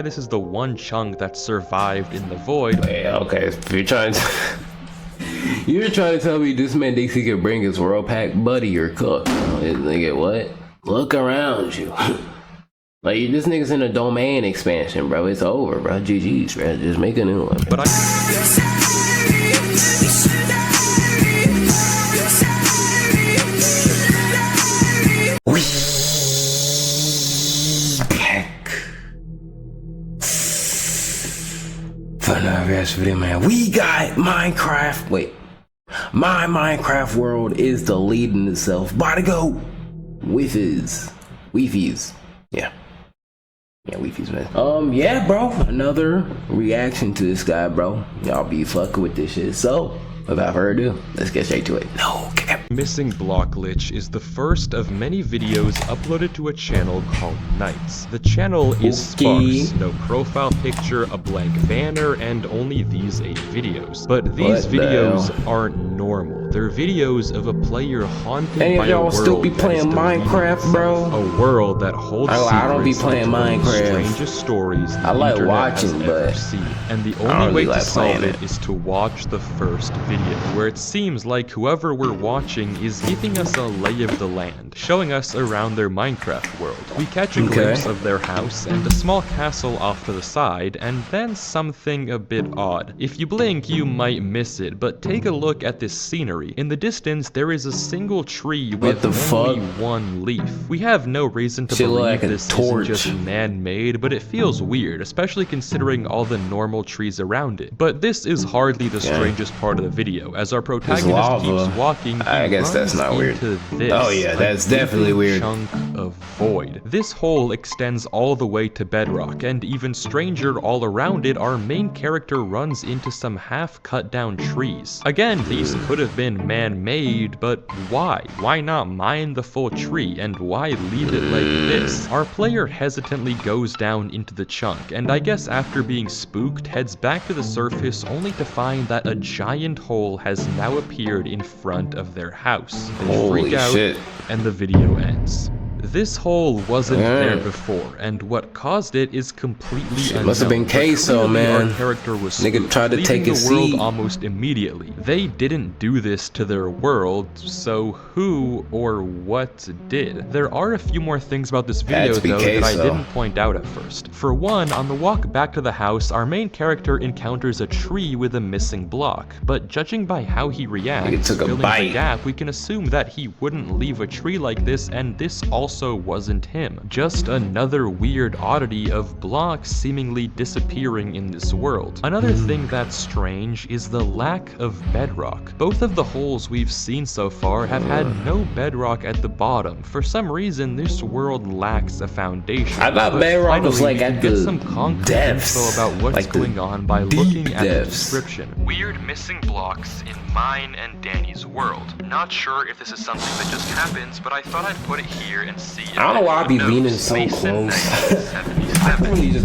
This is the one chunk that survived in the void. Yeah, okay, if you're trying to you're trying to tell me this man thinks he can bring his world pack, buddy, you're cooked. Nigga, what? Look around you. Like, this nigga's in a domain expansion, bro. It's over, bro. GG's, bro. Just make a new one. But video, man. We got Minecraft. Wait, my Minecraft world is deleting itself. Gotta go. Wifies. Yeah, Wifies, man. Yeah, bro. Another reaction to this guy, bro. Y'all be fucking with this shit. So, without further ado, let's get straight to it. No cap. Missing block glitch is the first of many videos uploaded to a channel called Nights. The channel is sparse, no profile picture, a blank banner, and only these 8 videos. But these videos aren't normal. They're videos of a player haunted by a world still be playing Minecraft, bro? A world that holds I don't be playing Minecraft. Strangest stories I like watching, but seen. And the only way to solve it is to watch the first video, where it seems like whoever we're watching is giving us a lay of the land, showing us around their Minecraft world. We catch a glimpse of their house and a small castle off to the side, and then something a bit odd. If you blink, you might miss it, but take a look at this scenery. In the distance, there is a single tree with only one leaf. We have no reason to believe this isn't just man-made, but it feels weird, especially considering all the normal trees around it. But this is hardly the strangest part of the video, as our protagonist keeps walking. I guess that's not weird. This, oh yeah, that's definitely weird. Chunk of void. This hole extends all the way to bedrock, and even stranger, all around it, our main character runs into some half cut down trees. Again, these could have been man-made, but why? Why not mine the full tree, and why leave it like this? Our player hesitantly goes down into the chunk, and I guess after being spooked, heads back to the surface only to find that a giant hole has now appeared in front of their house. They freak out, and the video ends. This hole wasn't there before, and what caused it is completely unknown. Must have been queso, man. Our character was nigga tried to take his world seat almost immediately. They didn't do this to their world, so who or what did? There are a few more things about this video though that I didn't point out at first. For one, on the walk back to the house, our main character encounters a tree with a missing block, but judging by how he reacts, filling the gap, we can assume that he wouldn't leave a tree like this, and this also wasn't him. Just another weird oddity of blocks seemingly disappearing in this world. Another thing that's strange is the lack of bedrock. Both of the holes we've seen so far have had no bedrock at the bottom. For some reason, this world lacks a foundation. I thought bedrock was like at the some concrete info about what's going on by looking at the description. Weird missing blocks in mine and Danny's world. Not sure if this is something that just happens, but I thought I'd put it here and see. I don't know why I be leaning so close.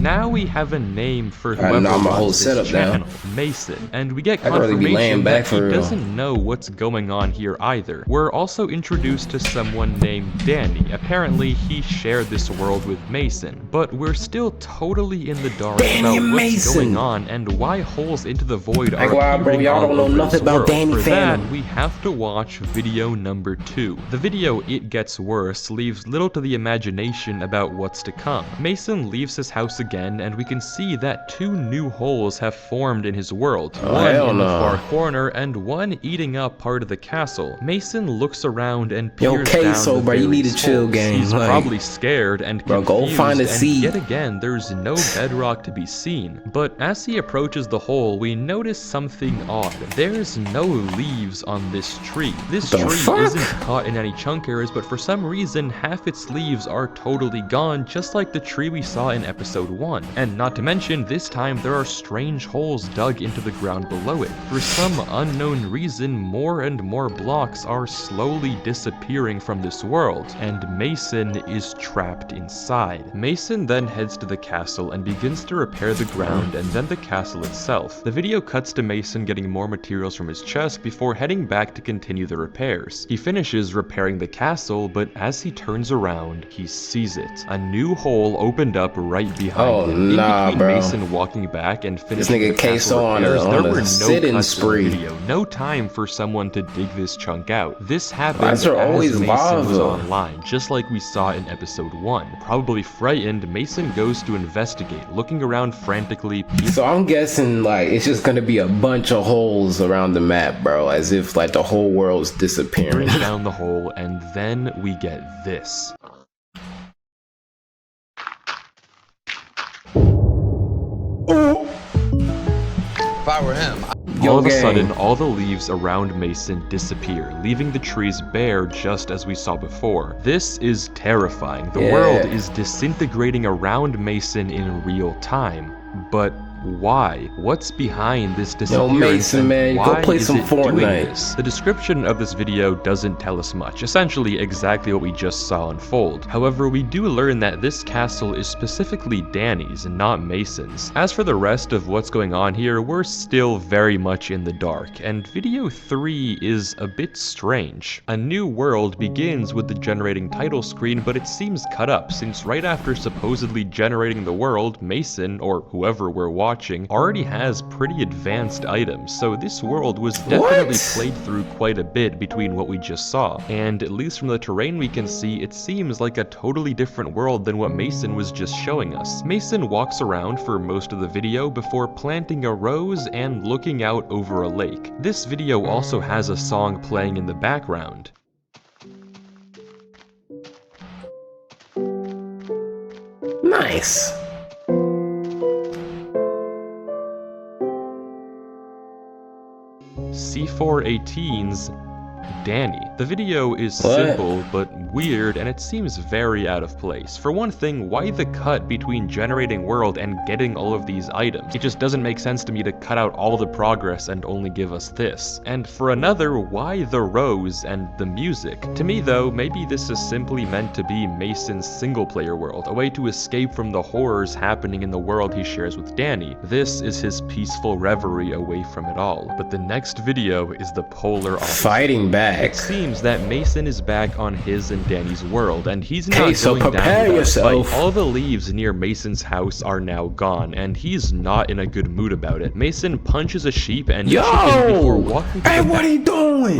Now we have a name for whoever runs this channel, Mason, and we get confirmation that he doesn't know what's going on here either. We're also introduced to someone named Danny. Apparently he shared this world with Mason, but we're still totally in the dark about what's going on and why holes into the void are appearing all over this world. For that, we have to watch video number 2. The video It Gets Worse leaves little to the imagination about what's to come. Mason leaves his house again, and we can see that 2 new holes have formed in his world. One in the far corner, and one eating up part of the castle. Mason looks around and peers down the bro, you need to chill, gang. He's probably scared and confused, go find a seat. Yet again, there's no bedrock to be seen. But as he approaches the hole, we notice something odd. There's no leaves on this tree. This tree isn't caught in any chunkers, but for some reason, half its leaves are totally gone, just like the tree we saw in episode 1. And not to mention, this time there are strange holes dug into the ground below it. For some unknown reason, more and more blocks are slowly disappearing from this world, and Mason is trapped inside. Mason then heads to the castle and begins to repair the ground and then the castle itself. The video cuts to Mason getting more materials from his chest before heading back to continue the repairs. He finishes repairing the castle, but as he turns turns around, he sees it. A new hole opened up right behind him. In between bro. Mason walking back and finishing this nigga the castle on repairs, there were no sitting cuts spree. in the video. No time for someone to dig this chunk out. This happened as always Mason was online, just like we saw in episode 1. Probably frightened, Mason goes to investigate, looking around frantically. So I'm guessing like it's just gonna be a bunch of holes around the map, bro, as if like the whole world's disappearing. Down the hole, and then we get this. If I were him, all of a sudden, all the leaves around Mason disappear, leaving the trees bare just as we saw before. This is terrifying. The world is disintegrating around Mason in real time. But why? What's behind this disappearance? Yo, Mason, man, go play some Fortnite. The description of this video doesn't tell us much, essentially exactly what we just saw unfold. However, we do learn that this castle is specifically Danny's and not Mason's. As for the rest of what's going on here, we're still very much in the dark, and video 3 is a bit strange. A new world begins with the generating title screen, but it seems cut up, since right after supposedly generating the world, Mason, or whoever we're watching, already has pretty advanced items, so this world was definitely played through quite a bit between what we just saw, and at least from the terrain we can see, it seems like a totally different world than what Mason was just showing us. Mason walks around for most of the video before planting a rose and looking out over a lake. This video also has a song playing in the background. Nice. C418's Danny. The video is simple but weird, and it seems very out of place. For one thing, why the cut between generating world and getting all of these items? It just doesn't make sense to me to cut out all the progress and only give us this. And for another, why the rose and the music? To me though, maybe this is simply meant to be Mason's single player world, a way to escape from the horrors happening in the world he shares with Danny. This is his peaceful reverie away from it all. But the next video is the polar opposite. Fighting back. It seems that Mason is back on his and Danny's world, and he's not so going prepare down yourself. All the leaves near Mason's house are now gone, and he's not in a good mood about it. Mason punches a sheep and chicken before walking to what are you doing?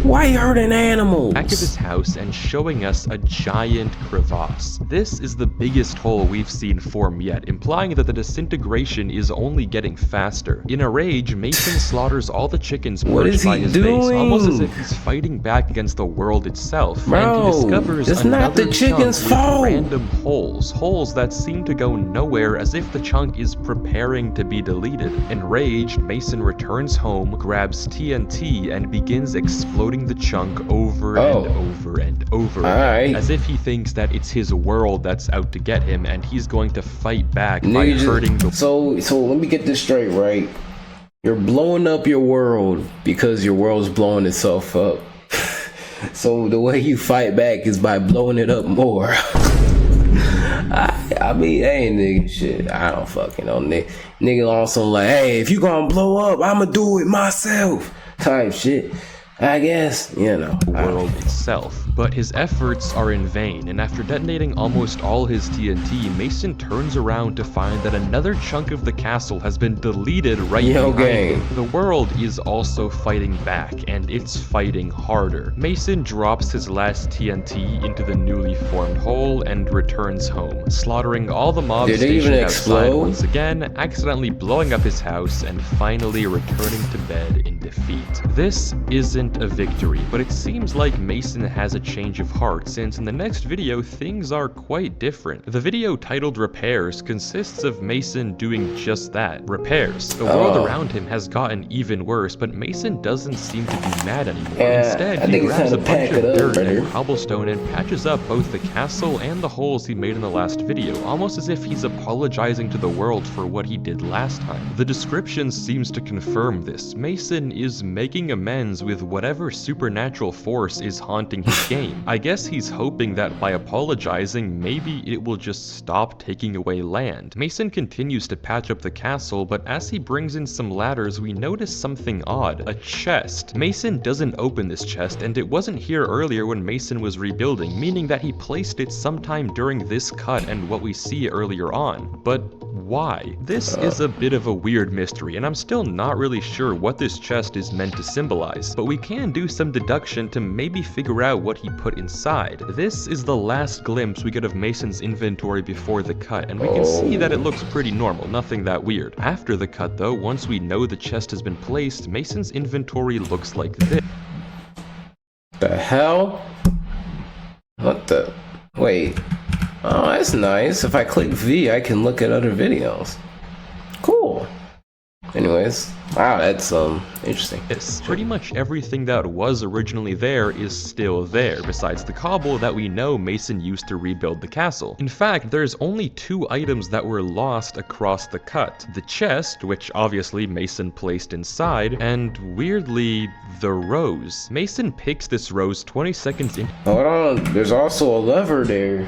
Why you hurting animals? Back at his house and showing us a giant crevasse. This is the biggest hole we've seen form yet, implying that the disintegration is only getting faster. In a rage, Mason slaughters all the chickens perched by his base, almost as if he's fighting back against the world itself. Bro, and he discovers it's another not the chicken's fault. Random holes that seem to go nowhere, as if the chunk is preparing to be deleted. Enraged, Mason returns home, grabs TNT, and begins exploding the chunk over and over and over again, as if he thinks that it's his world that's out to get him, and he's going to fight back by hurting the— So let me get this straight, right? You're blowing up your world because your world's blowing itself up. So the way you fight back is by blowing it up more. I mean, hey, nigga, shit, I don't fucking know, nigga also like, hey, if you gonna blow up, I'ma do it myself type shit. I guess, you know. The world itself. But his efforts are in vain, and after detonating almost all his TNT, Mason turns around to find that another chunk of the castle has been deleted right behind him. The world is also fighting back, and it's fighting harder. Mason drops his last TNT into the newly formed hole and returns home, slaughtering all the mobs stationed outside once again, accidentally blowing up his house, and finally returning to bed in defeat. This isn't a victory, but it seems like Mason has a change of heart, since in the next video things are quite different. The video titled Repairs consists of Mason doing just that, repairs. The world around him has gotten even worse, but Mason doesn't seem to be mad anymore. Instead, he grabs a bunch of dirt and cobblestone and patches up both the castle and the holes he made in the last video, almost as if he's apologizing to the world for what he did last time. The description seems to confirm this. Mason is making amends with whatever supernatural force is haunting his game. game. I guess he's hoping that by apologizing, maybe it will just stop taking away land. Mason continues to patch up the castle, but as he brings in some ladders, we notice something odd. A chest. Mason doesn't open this chest, and it wasn't here earlier when Mason was rebuilding, meaning that he placed it sometime during this cut and what we see earlier on. But why? This is a bit of a weird mystery, and I'm still not really sure what this chest is meant to symbolize, but we can do some deduction to maybe figure out what he put inside. This is the last glimpse we get of Mason's inventory before the cut, and we can see that it looks pretty normal, nothing that weird. After the cut though, once we know the chest has been placed, Mason's inventory looks like this. The hell? What the? Wait. Oh, that's nice. If I click V, I can look at other videos. Cool. Anyways, wow, that's interesting. Yes, pretty much everything that was originally there is still there, besides the cobble that we know Mason used to rebuild the castle. In fact, there's only 2 items that were lost across the cut. The chest, which obviously Mason placed inside, and weirdly, the rose. Mason picks this rose 20 seconds in. Hold on, there's also a lever there.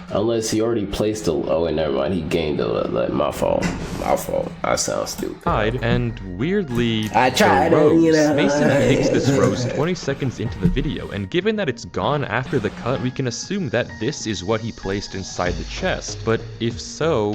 Unless he already placed the. Oh, wait, never mind. He gained the. My fault. My fault. I sound stupid. And weirdly, I tried the rose. You know. Mason picks this rose 20 seconds into the video, and given that it's gone after the cut, we can assume that this is what he placed inside the chest. But if so,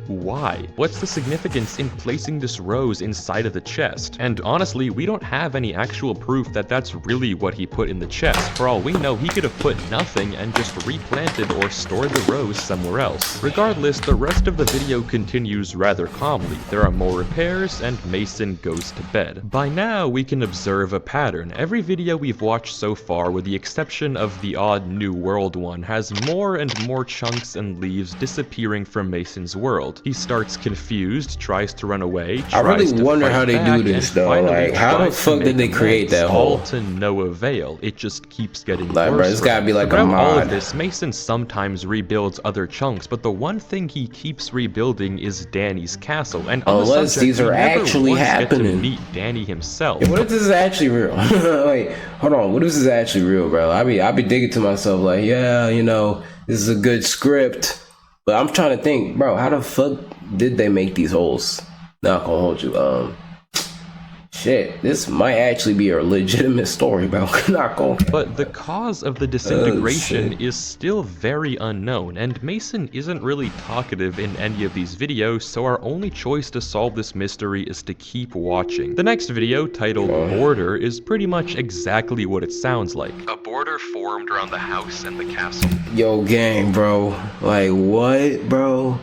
why? What's the significance in placing this rose inside of the chest? And honestly, we don't have any actual proof that that's really what he put in the chest. For all we know, he could have put nothing and just replanted or stored the rose somewhere else. Regardless, the rest of the video continues rather calmly. There are more repairs, and Mason goes to bed. By now, we can observe a pattern. Every video we've watched so far, with the exception of the odd New World one, has more and more chunks and leaves disappearing from Mason's world. He starts confused, tries to run away, I really wonder how they do this though. Like, how the fuck did they create that hole? All to no avail. It just keeps getting like, worse. Bro, it's gotta be like a mod. All of this, Mason sometimes rebuilds other chunks, but the one thing he keeps rebuilding is Danny's castle. And unless these are actually happening, to meet Danny himself. Yeah, what if this is actually real? Wait, hold on. What if this is actually real, bro? I be digging to myself like, yeah, you know, this is a good script. But I'm trying to think, bro, how the fuck did they make these holes? Not gonna hold you. Shit, this might actually be a legitimate story, bro. Not gonna. But the cause of the disintegration is still very unknown, and Mason isn't really talkative in any of these videos, so our only choice to solve this mystery is to keep watching. The next video, titled Border, is pretty much exactly what it sounds like. A border formed around the house and the castle. Yo, gang, bro. Like, what, bro?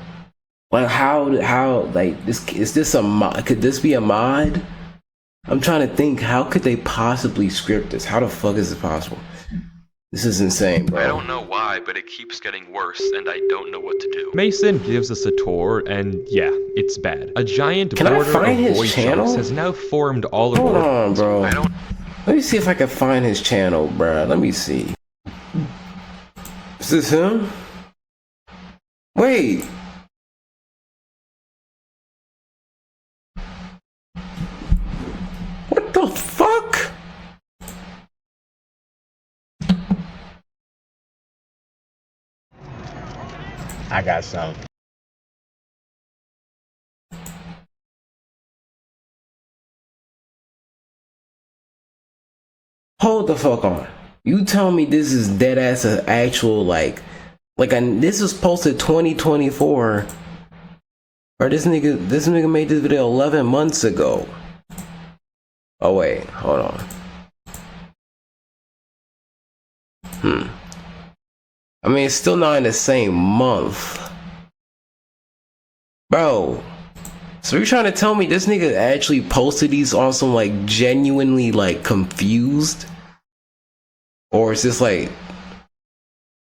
Like, how, like, is this a mod? Could this be a mod? I'm trying to think, how could they possibly script this? How the fuck is it possible? This is insane, bro. I don't know why, but it keeps getting worse, and I don't know what to do. Mason gives us a tour, and yeah, it's bad. A giant border of void chunks has now formed all over. Hold on, bro. Let me see if I can find his channel, bro. Let me see. Is this him? Wait. What the fuck? I got some. Hold the fuck on. You tell me this is dead ass an actual like this was posted 2024. Or this nigga made this video 11 months ago. Oh wait, hold on. I mean, it's still not in the same month. Bro. So you're trying to tell me this nigga actually posted these on some like genuinely like confused? Or is this like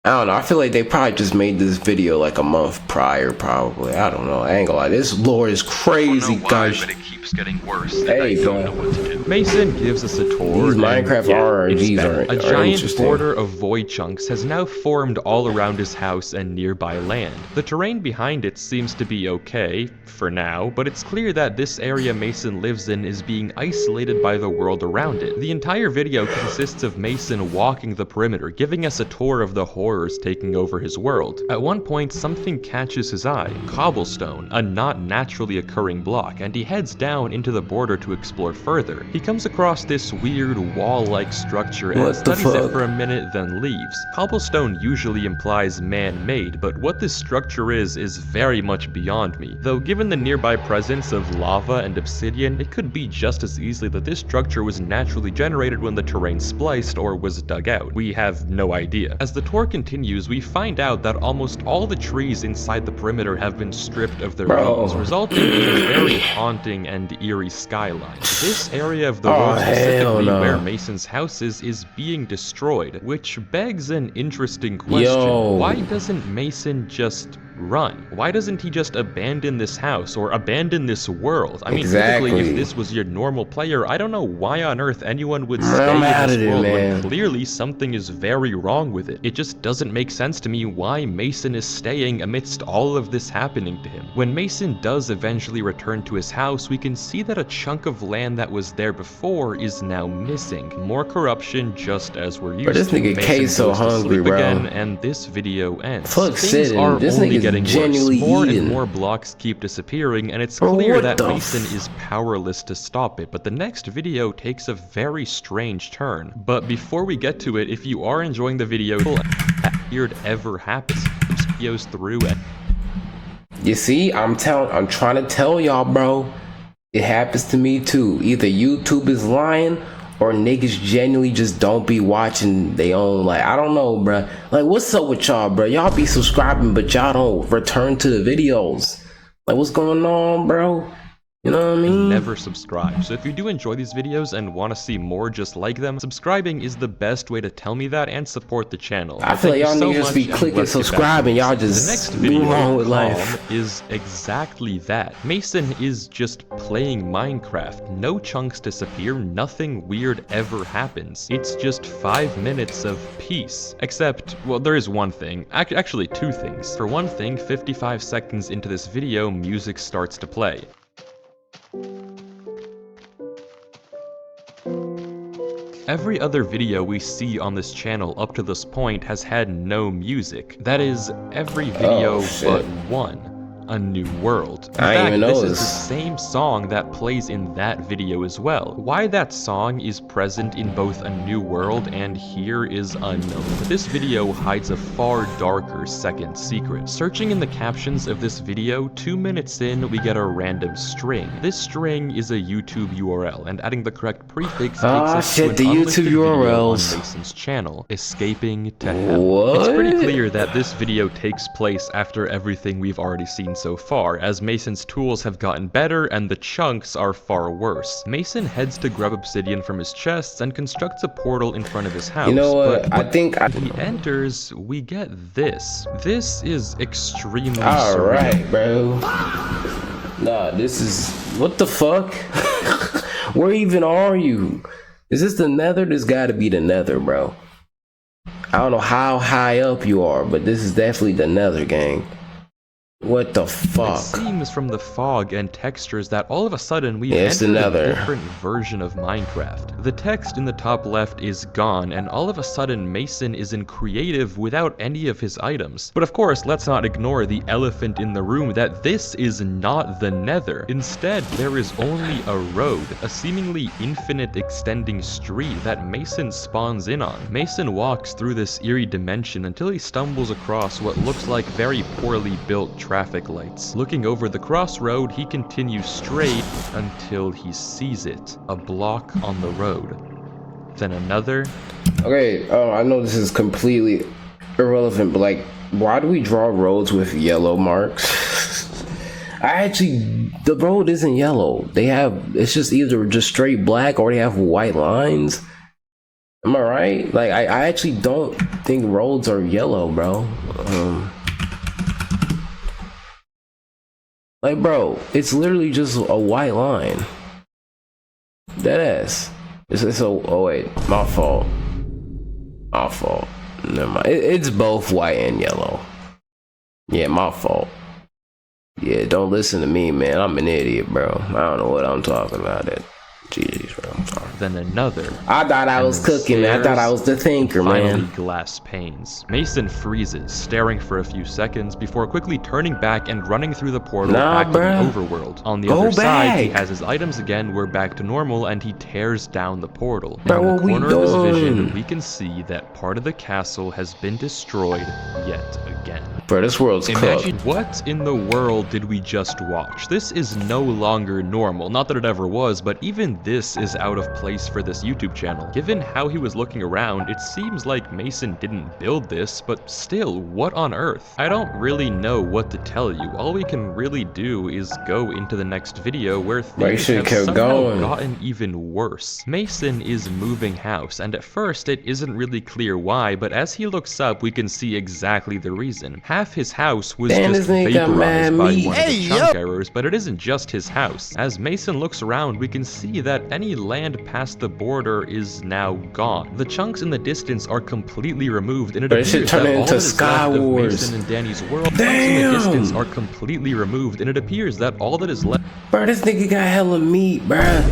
I don't know. I feel like they probably just made this video like a month prior, probably. I don't know. I ain't gonna lie. This lore is crazy, guys. But it keeps getting worse. Hey, I don't know what to do. Mason gives us a tour. These Minecraft RNGs are a giant interesting. border of void chunks has now formed all around his house and nearby land. The terrain behind it seems to be okay, for now, but it's clear that this area Mason lives in is being isolated by the world around it. The entire video consists of Mason walking the perimeter, giving us a tour of the horrors taking over his world. At one point, something catches his eye. Cobblestone, a not naturally occurring block, and he heads down into the border to explore further. He comes across this weird wall-like structure and studies it for a minute, then leaves. Cobblestone usually implies man-made, but what this structure is very much beyond me. Though given the nearby presence of lava and obsidian, it could be just as easily that this structure was naturally generated when the terrain spliced or was dug out. We have no idea. As the tour continues, we find out that almost all the trees inside the perimeter have been stripped of their leaves, resulting in a very haunting and eerie skyline. This area of the world, specifically where Mason's house is being destroyed, which begs an interesting question. Why doesn't Mason just run? Why doesn't he just abandon this house or abandon this world? I mean, typically, if this was your normal player, I don't know why on earth anyone would stay in this world when clearly something is very wrong with it. It just doesn't make sense to me why Mason is staying amidst all of this happening to him. When Mason does eventually return to his house, we can see that a chunk of land that was there before is now missing. More corruption, just as we're used to. This nigga K so hungry, bro. Again, and this video ends. Fuck Things are only getting worse. More and more blocks keep disappearing, and it's clear that Mason is powerless to stop it, but the next video takes a very strange turn. But before we get to it, if you are enjoying the video, that weird ever happens. Videos through and you see, I'm trying to tell y'all, bro. It happens to me too. Either YouTube is lying or niggas genuinely just don't be watching they own, like, I don't know, bruh. Like, what's up with y'all, bruh? Y'all be subscribing, but y'all don't return to the videos. Like, what's going on, bro? You know what I mean? Never subscribe. So if you do enjoy these videos and want to see more just like them, subscribing is the best way to tell me that and support the channel. I feel like y'all niggas just be clicking subscribe and y'all just the next video wrong with life. Is exactly that. Mason is just playing Minecraft. No chunks disappear, nothing weird ever happens. It's just 5 minutes of peace. Except, well, there is one thing. Actually, two things. For one thing, 55 seconds into this video, music starts to play. Every other video we see on this channel up to this point has had no music. That is, every video but one. A New World. In fact, this is the same song that plays in that video as well. Why that song is present in both A New World and here is unknown. But this video hides a far darker second secret. Searching in the captions of this video, 2 minutes in, we get a random string. This string is a YouTube URL, and adding the correct prefix takes us to an unlisted video on Mason's channel, Escaping to Hell. It's pretty clear that this video takes place after everything we've already seen so far, as Mason's tools have gotten better and the chunks are far worse. Mason heads to grab obsidian from his chests and constructs a portal in front of his house. You know what? But he enters, we get this. This is extremely Alright, bro. Nah, this is... What the fuck? Where even are you? Is this the nether? This gotta be the nether, bro. I don't know how high up you are, but this is definitely the nether, gang. What the fuck? It seems from the fog and textures that all of a sudden we've entered a different version of Minecraft. The text in the top left is gone, and all of a sudden Mason is in creative without any of his items. But of course, let's not ignore the elephant in the room that this is not the nether. Instead, there is only a road, a seemingly infinite extending street that Mason spawns in on. Mason walks through this eerie dimension until he stumbles across what looks like very poorly built traffic lights. Looking over the crossroad, he continues straight until he sees it. A block on the road. Then another. Okay, I know this is completely irrelevant, but like, why do we draw roads with yellow marks? The road isn't yellow. It's just either just straight black or they have white lines. Am I right? Like, I actually don't think roads are yellow, bro. Like, bro, it's literally just a white line. Deadass. It's a, oh wait, my fault. My fault. Never mind. It's both white and yellow. Yeah, my fault. Yeah, don't listen to me, man. I'm an idiot, bro. I don't know what I'm talking about. GG's, bro. I'm sorry. Then another. I thought I was cooking. I thought I was the thinker, finally, man. Glass panes. Mason freezes, staring for a few seconds before quickly turning back and running through the portal back to the overworld. On the other side, he has his items again. We're back to normal, and he tears down the portal. Bro, in the corner of his vision, we can see that part of the castle has been destroyed yet again. Bro, this world's Imagine what in the world did we just watch? This is no longer normal. Not that it ever was, but even this is out of place for this YouTube channel. Given how he was looking around, it seems like Mason didn't build this, but still, what on earth? I don't really know what to tell you. All we can really do is go into the next video where things have somehow gotten even worse. Mason is moving house, and at first it isn't really clear why, but as he looks up, we can see exactly the reason. Half his house was just vaporized by one of the chunk errors, but it isn't just his house. As Mason looks around, we can see that any land past the border is now gone. The chunks in the distance are completely removed, and it appears that all that is left of Mason and Danny's world. Chunks in the distance are completely removed, and it appears that all that is left. Bro, this nigga got hella meat, bro.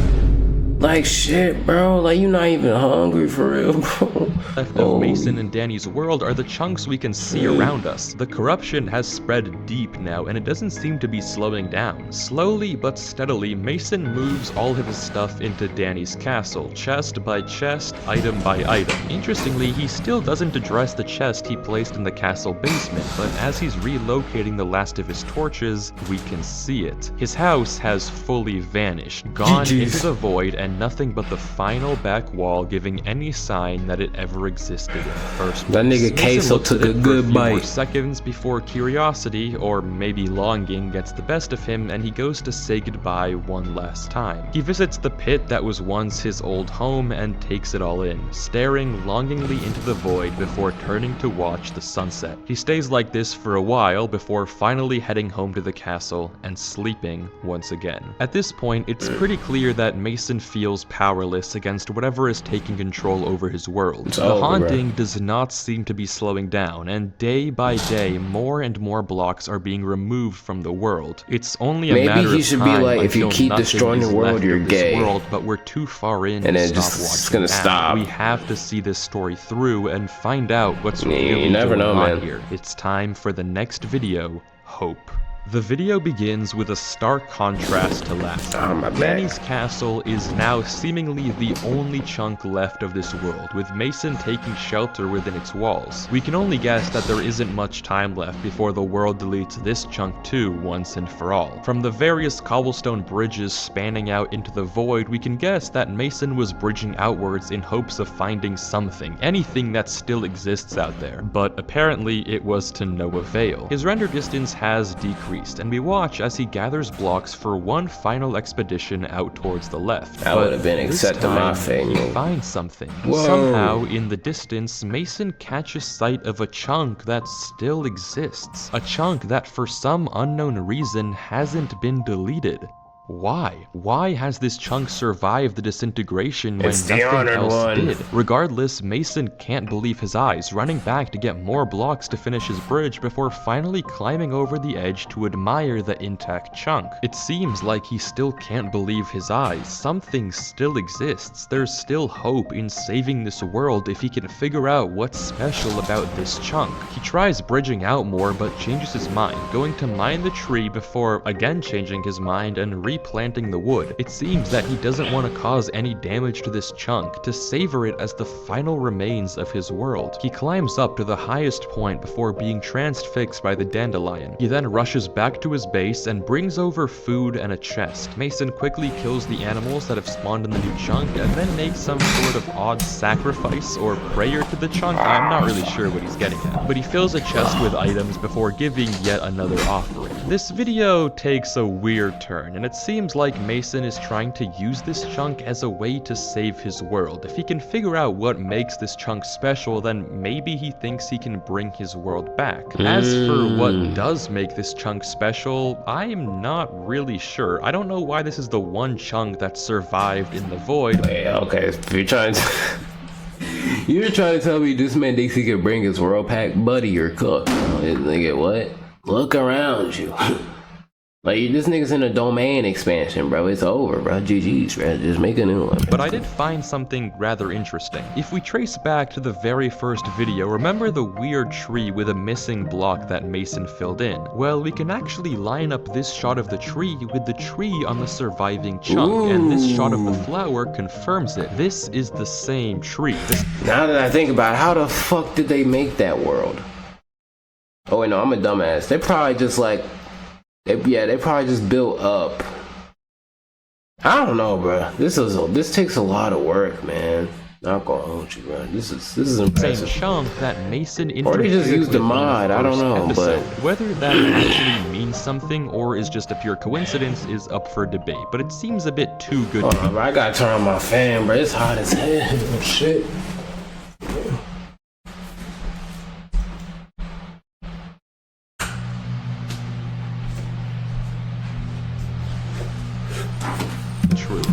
Like shit, bro. Like, you're not even hungry for real, bro. Left of Mason and Danny's world are the chunks we can see around us. The corruption has spread deep now, and it doesn't seem to be slowing down. Slowly but steadily, Mason moves all of his stuff into Danny's castle, chest by chest, item by item. Interestingly, he still doesn't address the chest he placed in the castle basement, but as he's relocating the last of his torches, we can see it. His house has fully vanished, gone into the void, and nothing but the final back wall giving any sign that it ever existed in the first place. That nigga Queso took a good bite. More seconds before curiosity, or maybe longing, gets the best of him, and he goes to say goodbye one last time. He visits the pit that was once his old home and takes it all in, staring longingly into the void before turning to watch the sunset. He stays like this for a while before finally heading home to the castle and sleeping once again. At this point, it's pretty clear that Mason feels powerless against whatever is taking control over his world. The haunting does not seem to be slowing down, and day by day, more and more blocks are being removed from the world. It's only a matter of time. Maybe he should be like, if you keep destroying the world, you're gay. But we're too far in to stop watching. It's gonna stop. We have to see this story through and find out what's really going on here. It's time for the next video, Hope. The video begins with a stark contrast to last. Danny's castle is now seemingly the only chunk left of this world, with Mason taking shelter within its walls. We can only guess that there isn't much time left before the world deletes this chunk too once and for all. From the various cobblestone bridges spanning out into the void, we can guess that Mason was bridging outwards in hopes of finding something, anything that still exists out there. But apparently it was to no avail. His render distance has decreased, and we watch as he gathers blocks for one final expedition out towards the left. That would have been accepting my thing. He finds something. Somehow, in the distance, Mason catches sight of a chunk that still exists. A chunk that, for some unknown reason, hasn't been deleted. Why? Why has this chunk survived the disintegration when nothing else did? Regardless, Mason can't believe his eyes, running back to get more blocks to finish his bridge before finally climbing over the edge to admire the intact chunk. It seems like he still can't believe his eyes. Something still exists. There's still hope in saving this world if he can figure out what's special about this chunk. He tries bridging out more but changes his mind, going to mine the tree before again changing his mind and replanting the wood. It seems that he doesn't want to cause any damage to this chunk, to savor it as the final remains of his world. He climbs up to the highest point before being transfixed by the dandelion. He then rushes back to his base and brings over food and a chest. Mason quickly kills the animals that have spawned in the new chunk and then makes some sort of odd sacrifice or prayer to the chunk. I'm not really sure what he's getting at, but he fills a chest with items before giving yet another offering. This video takes a weird turn, and it seems seems like Mason is trying to use this chunk as a way to save his world. If he can figure out what makes this chunk special, then maybe he thinks he can bring his world back. As for what does make this chunk special, I'm not really sure. I don't know why this is the one chunk that survived in the void. Yeah, okay, if you're trying to... You're trying to tell me this man thinks he can bring his world back? Buddy, you're cooked. Nigga, what? Look around you. Like, this nigga's in a domain expansion, bro. It's over, bro. GG's, bro. Just make a new one. But I did find something rather interesting. If we trace back to the very first video, remember the weird tree with a missing block that Mason filled in? Well, we can actually line up this shot of the tree with the tree on the surviving chunk, and this shot of the flower confirms it. This is the same tree. Now that I think about it, how the fuck did they make that world? Oh wait, no, I'm a dumbass. They probably just like... they probably just built up. I don't know, bro. This takes a lot of work, man. Not gonna hold you, bro. This is impressive. Same chunk that Mason or they just used the mod. I don't know, episode. But whether that actually means something or is just a pure coincidence is up for debate. But it seems a bit too good. Hold on, bro. I gotta turn on my fan, bro. It's hot as hell. Shit.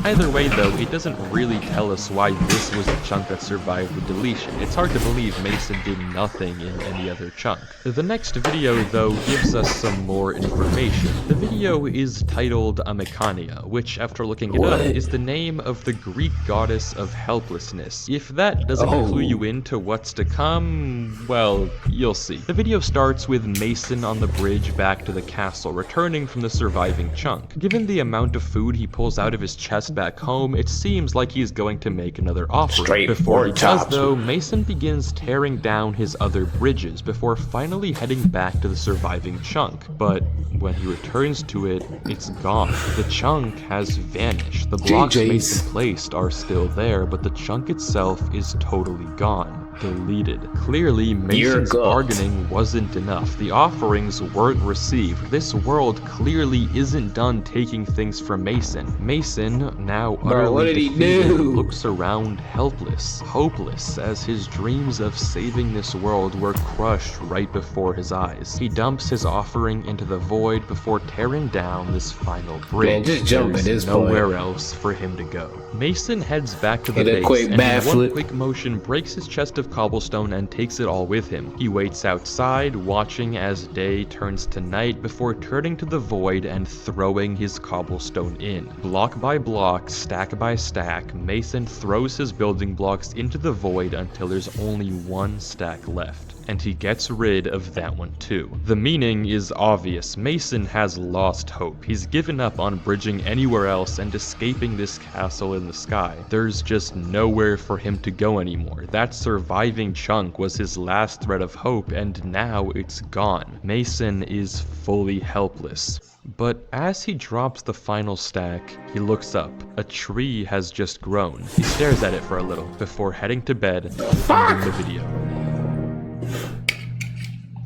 Either way though, it doesn't really tell us why this was the chunk that survived the deletion. It's hard to believe Mason did nothing in any other chunk. The next video though gives us some more information. The video is titled Amekania, which after looking it up is the name of the Greek goddess of helplessness. If that doesn't clue you into what's to come, well, you'll see. The video starts with Mason on the bridge back to the castle, returning from the surviving chunk. Given the amount of food he pulls out of his chest back home, it seems like he's going to make another offering. Before he does though, Mason begins tearing down his other bridges before finally heading back to the surviving chunk. But when he returns to it, it's gone. The chunk has vanished. The blocks Mason placed are still there, but the chunk itself is totally gone. Deleted. Clearly, Mason's bargaining wasn't enough. The offerings weren't received. This world clearly isn't done taking things from Mason. Mason, now utterly defeated, looks around helpless, hopeless, as his dreams of saving this world were crushed right before his eyes. He dumps his offering into the void before tearing down this final bridge. Man, just jump at this point. Nowhere else for him to go. Mason heads back to the base, and in one quick motion breaks his chest of cobblestone and takes it all with him. He waits outside, watching as day turns to night before turning to the void and throwing his cobblestone in. Block by block, stack by stack, Mason throws his building blocks into the void until there's only one stack left. And he gets rid of that one too. The meaning is obvious. Mason has lost hope. He's given up on bridging anywhere else and escaping this castle in the sky. There's just nowhere for him to go anymore. That surviving chunk was his last thread of hope, and now it's gone. Mason is fully helpless. But as he drops the final stack, he looks up. A tree has just grown. He stares at it for a little before heading to bed, ending the video.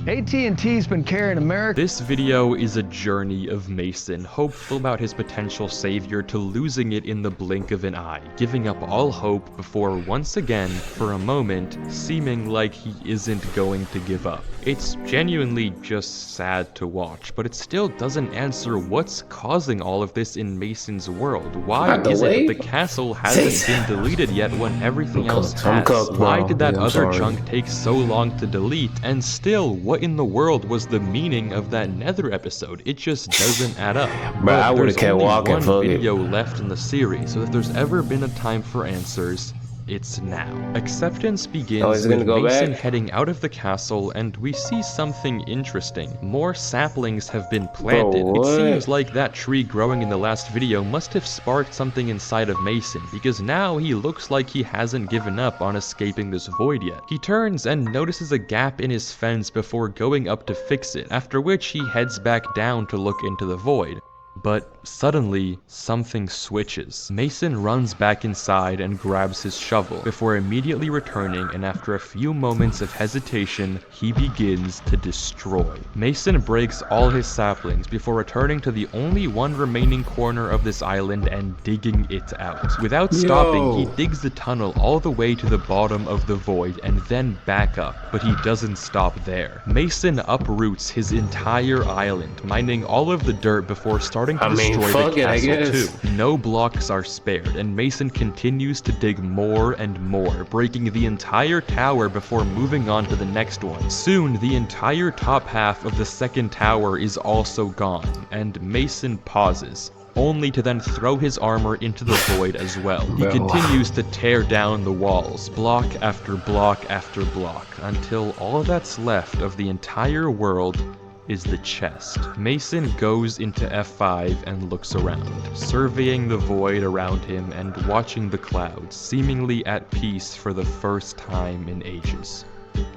AT&T's been carrying America. This video is a journey of Mason, hopeful about his potential savior, to losing it in the blink of an eye, giving up all hope before once again, for a moment, seeming like he isn't going to give up. It's genuinely just sad to watch, but it still doesn't answer what's causing all of this in Mason's world. Why is it that the castle hasn't been deleted yet when everything else has? Why did that other chunk take so long to delete? And still, what in the world was the meaning of that nether episode? It just doesn't add up. Bro, I would have kept walking. There's only one video left in the series, so if there's ever been a time for answers, it's now. Acceptance begins with Mason heading out of the castle, and we see something interesting. More saplings have been planted. It seems like that tree growing in the last video must have sparked something inside of Mason, because now he looks like he hasn't given up on escaping this void yet. He turns and notices a gap in his fence before going up to fix it, after which he heads back down to look into the void. But suddenly, something switches. Mason runs back inside and grabs his shovel, before immediately returning, and after a few moments of hesitation, he begins to destroy. Mason breaks all his saplings before returning to the only one remaining corner of this island and digging it out. Without stopping, he digs the tunnel all the way to the bottom of the void and then back up, but he doesn't stop there. Mason uproots his entire island, mining all of the dirt before starting to destroy the castle too. No blocks are spared, and Mason continues to dig more and more, breaking the entire tower before moving on to the next one. Soon, the entire top half of the second tower is also gone, and Mason pauses, only to then throw his armor into the void as well. He continues to tear down the walls, block after block after block, until all that's left of the entire world is the chest. Mason goes into F5 and looks around, surveying the void around him and watching the clouds, seemingly at peace for the first time in ages,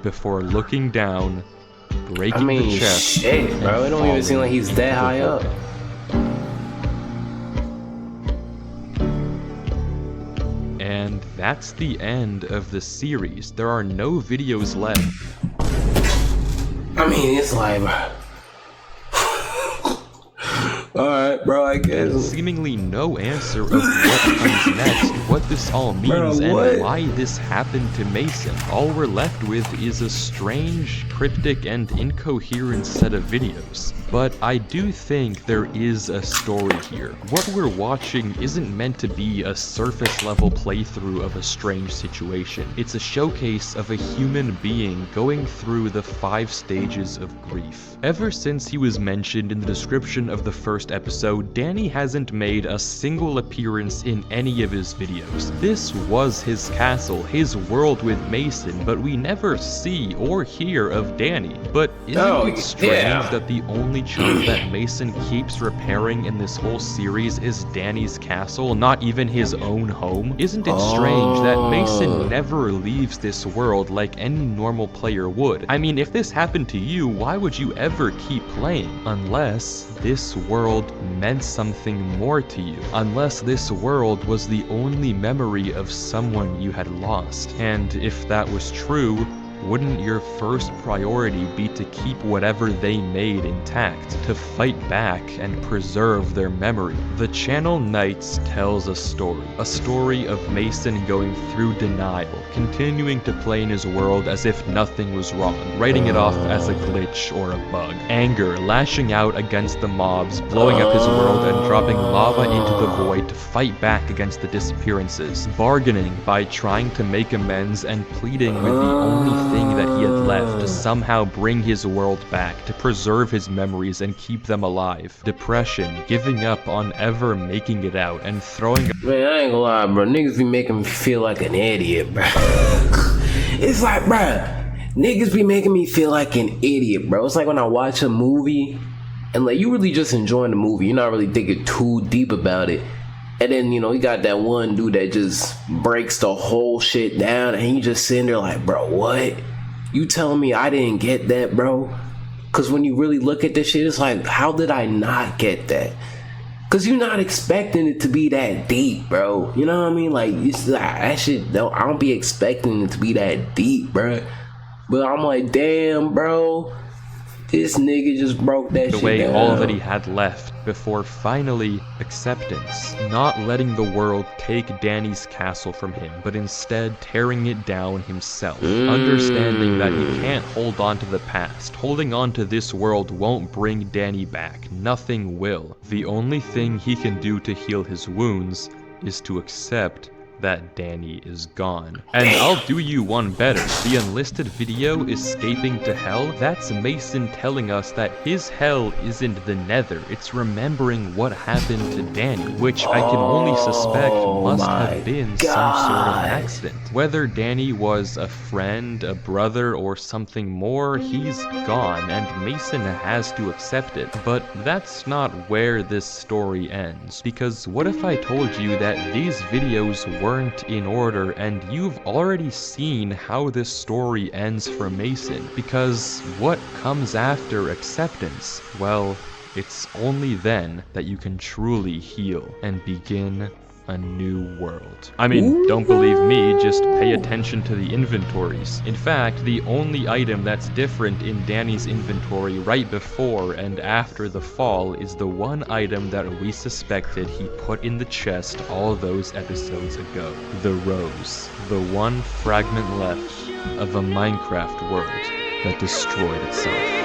before looking down, breaking the chest. Shit, bro, it don't even seem like he's that high up. And that's the end of the series. There are no videos left. I mean, it's like, alright, bro, I guess. And seemingly no answer of what comes next, what this all means, and why this happened to Mason. All we're left with is a strange, cryptic, and incoherent set of videos. But I do think there is a story here. What we're watching isn't meant to be a surface-level playthrough of a strange situation. It's a showcase of a human being going through the 5 stages of grief. Ever since he was mentioned in the description of the first episode, Danny hasn't made a single appearance in any of his videos. This was his castle, his world with Mason, but we never see or hear of Danny. But isn't it strange that the only chunk that Mason keeps repairing in this whole series is Danny's castle, not even his own home? Isn't it strange that Mason never leaves this world like any normal player would? I mean, if this happened to you, why would you ever keep playing? Unless this world meant something more to you. Unless this world was the only memory of someone you had lost. And if that was true, wouldn't your first priority be to keep whatever they made intact, to fight back and preserve their memory? The Channel Knights tells a story of Mason going through denial, continuing to play in his world as if nothing was wrong, writing it off as a glitch or a bug. Anger, lashing out against the mobs, blowing up his world and dropping lava into the void to fight back against the disappearances. Bargaining by trying to make amends and pleading with the only thing that he had left to somehow bring his world back, to preserve his memories and keep them alive. Depression, giving up on ever making it out, and throwing... Man, I ain't gonna lie, bro. Niggas be making me feel like an idiot, bro. It's like, bro, niggas be making me feel like an idiot, bro. It's like when I watch a movie, and like, you really just enjoying the movie. You're not really thinking too deep about it. And then, you know, you got that one dude that just breaks the whole shit down, and you just sitting there like, bro, what? You telling me I didn't get that, bro? Because when you really look at this shit, it's like, how did I not get that? Because you're not expecting it to be that deep, bro. You know what I mean? Like, it's like, that shit, I don't be expecting it to be that deep, bro. But I'm like, damn, bro. This nigga just broke that shit away down. All that he had left before finally acceptance. Not letting the world take Danny's castle from him, but instead tearing it down himself. Understanding that he can't hold on to the past. Holding on to this world won't bring Danny back. Nothing will. The only thing he can do to heal his wounds is to accept that Danny is gone. And I'll do you one better. The unlisted video, Escaping to Hell, that's Mason telling us that his hell isn't the nether, it's remembering what happened to Danny, which I can only suspect must have been some sort of accident. Whether Danny was a friend, a brother, or something more, he's gone, and Mason has to accept it. But that's not where this story ends, because what if I told you that these videos weren't in order and you've already seen how this story ends for Mason? Because what comes after acceptance? Well, It's only then that you can truly heal and begin a new world. I mean, don't believe me, just pay attention to the inventories. In fact, the only item that's different in Danny's inventory right before and after the fall is the one item that we suspected he put in the chest all those episodes ago. The rose. The one fragment left of a Minecraft world that destroyed itself.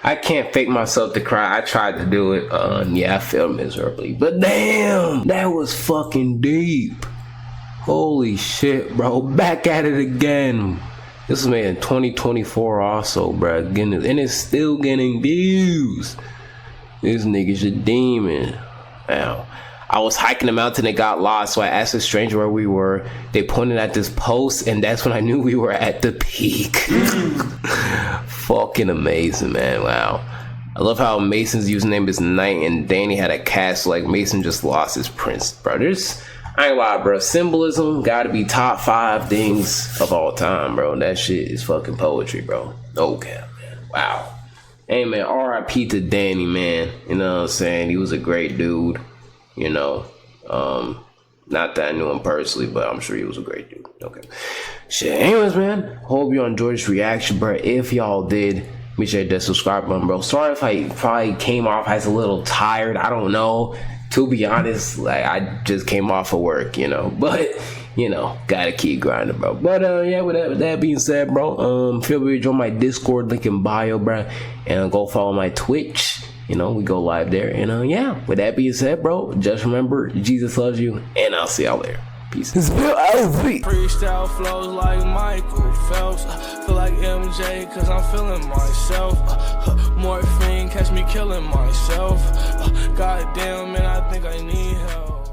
I can't fake myself to cry. I tried to do it. Yeah, I failed miserably. But damn, that was fucking deep. Holy shit, bro. Back at it again. This was made in 2024 also, bro. And it's still getting views. This nigga's a demon. Wow. I was hiking the mountain and got lost, so I asked a stranger where we were. They pointed at this post, and that's when I knew we were at the peak. Fucking amazing, man. Wow. I love how Mason's username is Knight, and Danny had a cast like Mason just lost his prince, bro. I ain't gonna lie, bro. Symbolism gotta be top 5 things of all time, bro. That shit is fucking poetry, bro. Okay, man. Wow. Hey, man, RIP to Danny, man. You know what I'm saying? He was a great dude. You know, not that I knew him personally, but I'm sure he was a great dude. Okay. Shit. Anyways, man, hope y'all enjoyed this reaction, bro. If y'all did, make sure to hit that subscribe button, bro. Sorry if I probably came off as a little tired. I don't know. To be honest, like, I just came off of work, you know. But, you know, gotta keep grinding, bro. But, yeah, with that being said, bro, feel free to join my Discord, link in bio, bro. And go follow my Twitch. You know, we go live there. And yeah, with that being said, bro, just remember, Jesus loves you, and I'll see y'all later. Peace. Freestyle flows like Michael Phelps. Feel like MJ, cause I'm feeling myself. Morphine, catch me killing myself. Goddamn, man, I think I need help.